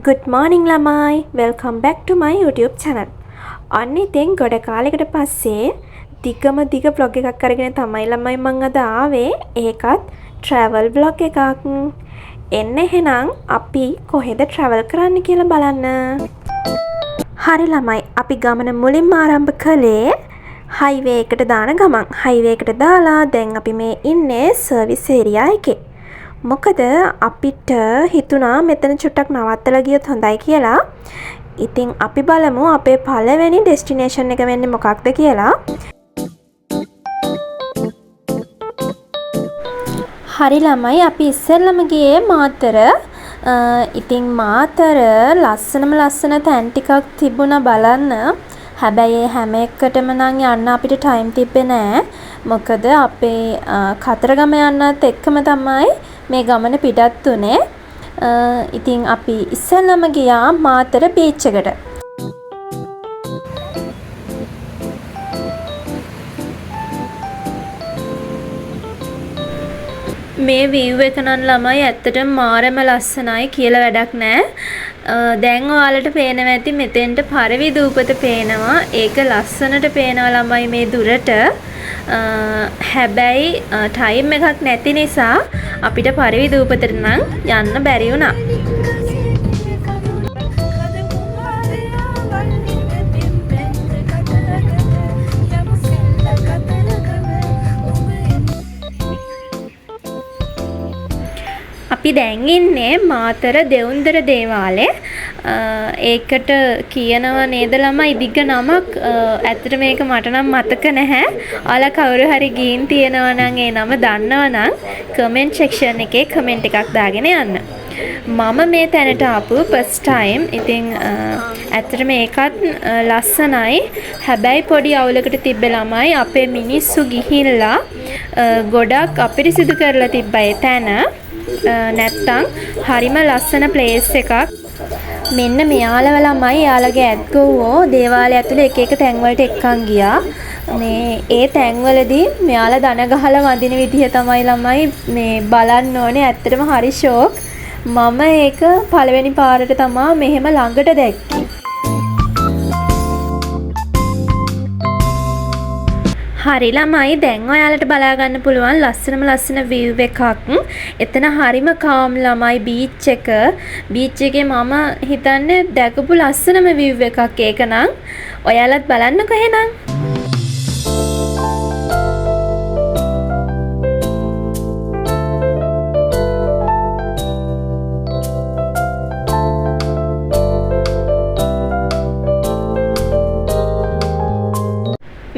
Good morning ළමයි. Welcome back to my YouTube channel. අන්න ඉතින් ගොඩ කාලයකට පස්සේ දිග vlog එකක් අරගෙන තමයි ළමයි මම අද ආවේ. ඒකත් travel vlog එකක්. එන්න එහෙනම් අපි කොහෙද travel කරන්න කියලා බලන්න. හරි ළමයි, අපි ගමන මුලින්ම ආරම්භ කළේ highway එකට දාන ගමන්. highway එකට දාලා දැන් අපි මේ ඉන්නේ service area එකේ. මොකද අපිට හිතුණා මෙතන චුට්ටක් නවත්තලා ගියොත් හොඳයි කියලා. ඉතින් අපි බලමු අපේ පළවෙනි ඩෙස්ටිනේෂන් එක වෙන්නේ මොකක්ද කියලා. හරි ළමයි, අපි ඉස්සෙල්ලම ගියේ මාතර. ඉතින් මාතර ලස්සන තැන් ටිකක් තිබුණා බලන්න. හැබැයි හැම එකටම නම් යන්න අපිට ටයිම් තිබ්බේ නෑ. මොකද අපේ කතරගම යන්නත් එක්කම තමයි මේ ගමන පිටත් උනේ. ඉතින් අපි ඉස්සෙල්ලම ගියා මාතර බීච් එකට. මේ view එක නම් ළමයි ඇත්තටම මාරම ලස්සනයි කියලා වැඩක් නෑ. දැන් ඔයාලට පේනවා ඇති මෙතෙන්ට පරවි දූපත පේනවා. ඒක ලස්සනට පේනවා ළමයි මේ දුරට. හැබැයි ටයිම් එකක් නැති නිසා අපිට පරවි දූපතට නම් යන්න බැරි වුණා. අපි දැන් ඉන්නේ මාතර දෙවුන්දර දේවාලේ. ඒකට කියනවා නේද ළමයි දිග නමක්. ඇත්තට මේක මට නම් මතක නැහැ. ඔයාලා කවුරු හරි ගිහින් තියෙනවා නම් ඒ නම දන්නවා නම් කමෙන්ට් සෙක්ෂන් එකේ කමෙන්ට් එකක් දාගෙන යන්න. මම මේ තැනට ආපු ෆස්ට් ටයිම්. ඉතින් ඇත්තට මේකත් ලස්සනයි. හැබැයි පොඩි අවුලකට තිබ්බ ළමයි අපේ මිනිස්සු ගිහිල්ලා ගොඩක් අපිරිසිදු කරලා තිබ්බා ඒ තැන. නැත්තම් හරිම ලස්සන ප්ලේස් එකක්. මෙන්න මෙයාලව ළමයි යාළගේ ඇත්ගොව්වෝ දේවාලය ඇතුළේ එක තැන් වලට එක්කන් ගියා. මේ ඒ තැන් වලදී මෙයාලා දන ගහලා වඳින විදිහ තමයි ළමයි මේ බලන්න ඕනේ. ඇත්තටම හරි ෂෝක්. මම ඒක පළවෙනි පාරට තමයි මෙහෙම ළඟට දැක්කේ. හරි ළමයි, දැන් ඔයාලට බලා ගන්න පුළුවන් ලස්සන view එකක්. එතන හරිම කාම් ළමයි බීච් එක. බීච් එකේ මම හිතන්නේ දැකපු ලස්සනම view එකක් ඒක නම්. ඔයාලත් බලන්නකෝ එහෙනම්.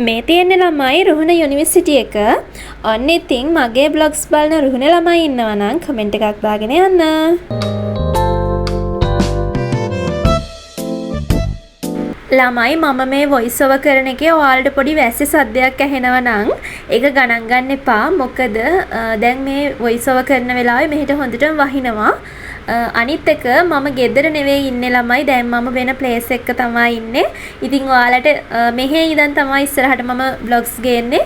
මේ තියෙන ළමයි රුහුණ යුනිවර්සිටි එක. අන්න ඉතින් මගේ බ්ලොග්ස් බලන රුහුණ ළමයි ඉන්නවා නම් කමෙන්ට් එකක් දාගෙන යන්න. ළමයි මම මේ වොයිස් ඕවර් කරන එකේ ඔයාලට පොඩි වැස්සි සද්දයක් ඇහෙනවා නම් ඒක ගණන් ගන්න එපා. මොකද දැන් මේ වොයිස් ඕවර් කරන වෙලාවේ මෙහෙට හොඳටම වහිනවා. අනිත් එක මම ගෙදර නෙවෙයි ඉන්නේ ළමයි. දැන් මම වෙන ප්ලේස් එකක තමයි ඉන්නේ. ඉතින් ඔයාලට මෙහෙ ඉඳන් තමයි ඉස්සරහට මම vlogs ගේන්නේ.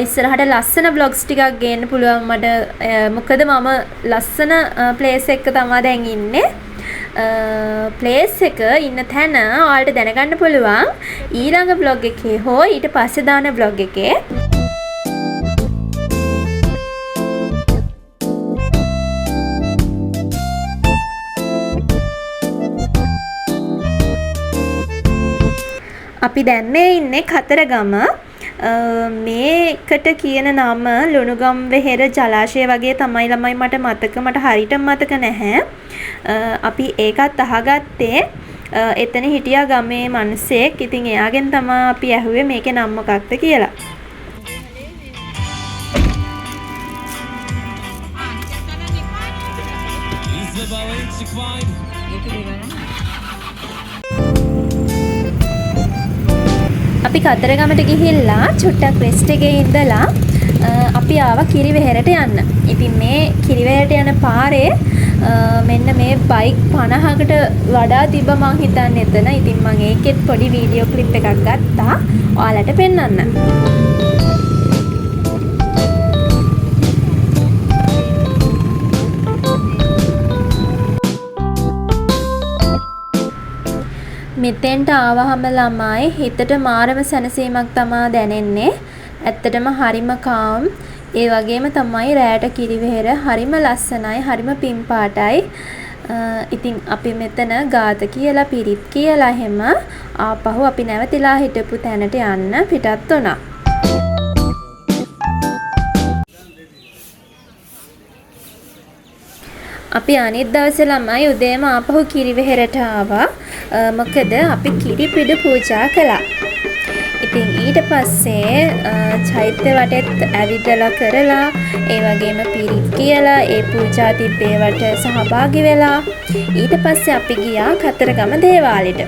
ඉස්සරහට ලස්සන vlogs ටිකක් ගේන්න පුළුවන් මට. මොකද මම ලස්සන ප්ලේස් එකක තමයි දැන් ඉන්නේ. ප්ලේස් එක ඉන්න තැන ඔයාලට දැනගන්න පුළුවන් ඊළඟ vlog එකේ හෝ ඊට පස්සේ දාන vlog එකේ. අපි දැන් මේ ඉන්නේ කතරගම. මේකට කියන නම ලුණුගම් වෙහෙර ජලාශය වගේ තමයි ළමයි මට මතක. මට හරියට මතක නැහැ. අපි ඒකත් අහගත්තේ එතන හිටියා ගමේ මිනිස්සෙක්. ඉතින් එයාගෙන් තමයි අපි ඇහුවේ මේකේ නම මොකක්ද කියලා. අපි කතරගමට ගිහිල්ලා චුට්ටක් රෙස්ට් එකේ ඉඳලා අපි ආවා කිරිවෙහෙරට යන්න. ඉතින් මේ කිරිවෙහෙරට යන පාරේ මෙන්න මේ බයික් 50කට වඩා තිබ්බ මං හිතන්නේ එතන. ඉතින් මං ඒකෙත් පොඩි වීඩියෝ ක්ලිප් එකක් ගත්තා ඔයාලට පෙන්නන්න. මෙතෙන්ට ආවහම ළමයි හිතට මාරම සැනසීමක් තමා දැනෙන්නේ. ඇත්තටම හරිම කාම්. ඒ වගේම තමයි රැයට කිරිවෙහෙර හරිම ලස්සනයි, හරිම පිං පාටයි. ඉතින් අපි මෙතන ගාත කියලා පිරිත් කියලා එහෙම ආපහු අපි නැවතිලා හිටපු තැනට යන්න පිටත් වුණා. අපි අනිත් දවසේ ළමයි උදේම ආපහු කිරිවෙහෙරට ආවා. මොකද අපි කිරි පිඩු පූජා කළා. ඉතින් ඊට පස්සේ චෛත්‍ය වටෙත් ඇවිදලා කරලා ඒ වගේම පිරිත් කියලා ඒ පූජා තිබ්බේවට සහභාගී වෙලා ඊට පස්සේ අපි ගියා කතරගම දේවාලෙට.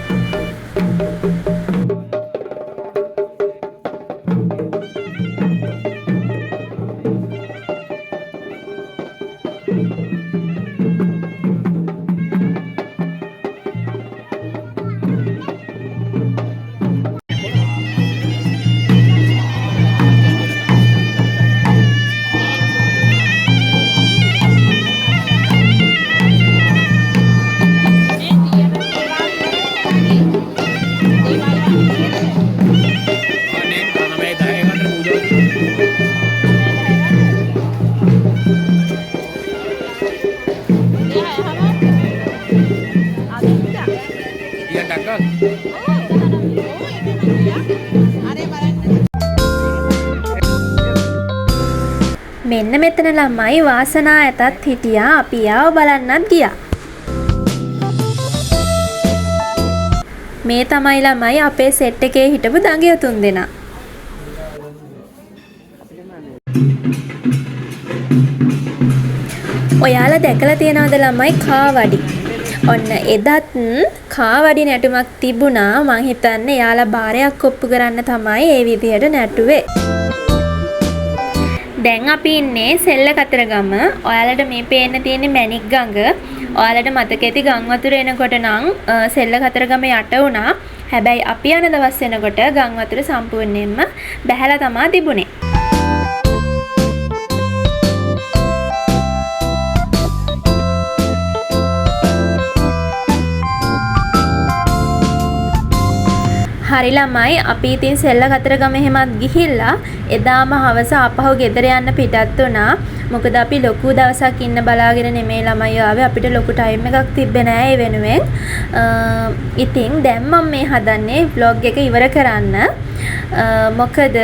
මෙන්න මෙතන ළමයි වාසනා ඇතත් හිටියා. අපි ආව බලන්නත් ගියා. මේ තමයි ළමයි අපේ සෙට් එකේ හිටපු දඟයෝ තුන්දෙනා. ඔයාලා දැකලා තියනවද ළමයි කාවඩි? ඔන්න එදත් කාවඩි නැටුමක් තිබුණා. මං හිතන්නේ යාලා බාරයක් ඔප්පු කරන්න තමයි ඒ විදිහට නැටුවේ. දැන් අපි ඉන්නේ සෙල්ල කතරගම. ඔයාලට මේ පේන්න තියෙන්නේ මැණික් ගඟ. ඔයාලට මතක ඇති ගම් වතුර එනකොට නම් සෙල්ල කතරගම යට වුණා. හැබැයි අපි යන දවස් වෙනකොට ගම් වතුර සම්පූර්ණයෙන්ම බැහැලා තමා තිබුණේ. හරි ළමයි අපි ඉතින් සෙල්ල කතරගම එහෙමත් ගිහිල්ලා එදාම හවස ආපහු ගෙදර යන්න පිටත් වුණා. මොකද අපි ලොකු දවසක් ඉන්න බලාගෙන නෙමෙයි ළමයි ආවේ. අපිට ලොකු ටයිම් එකක් තිබ්බේ නෑ ඒ වෙනුවෙන්. ඉතින් දැන් මම මේ හදන්නේ vlog එක ඉවර කරන්න. මොකද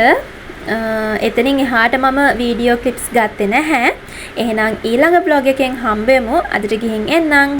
එතනින් එහාට මම වීඩියෝ ක්ලිප්ස් ගත්තේ නැහැ. එහෙනම් ඊළඟ vlog එකෙන් හම්බෙමු. අදට ගිහින් එන්නම්.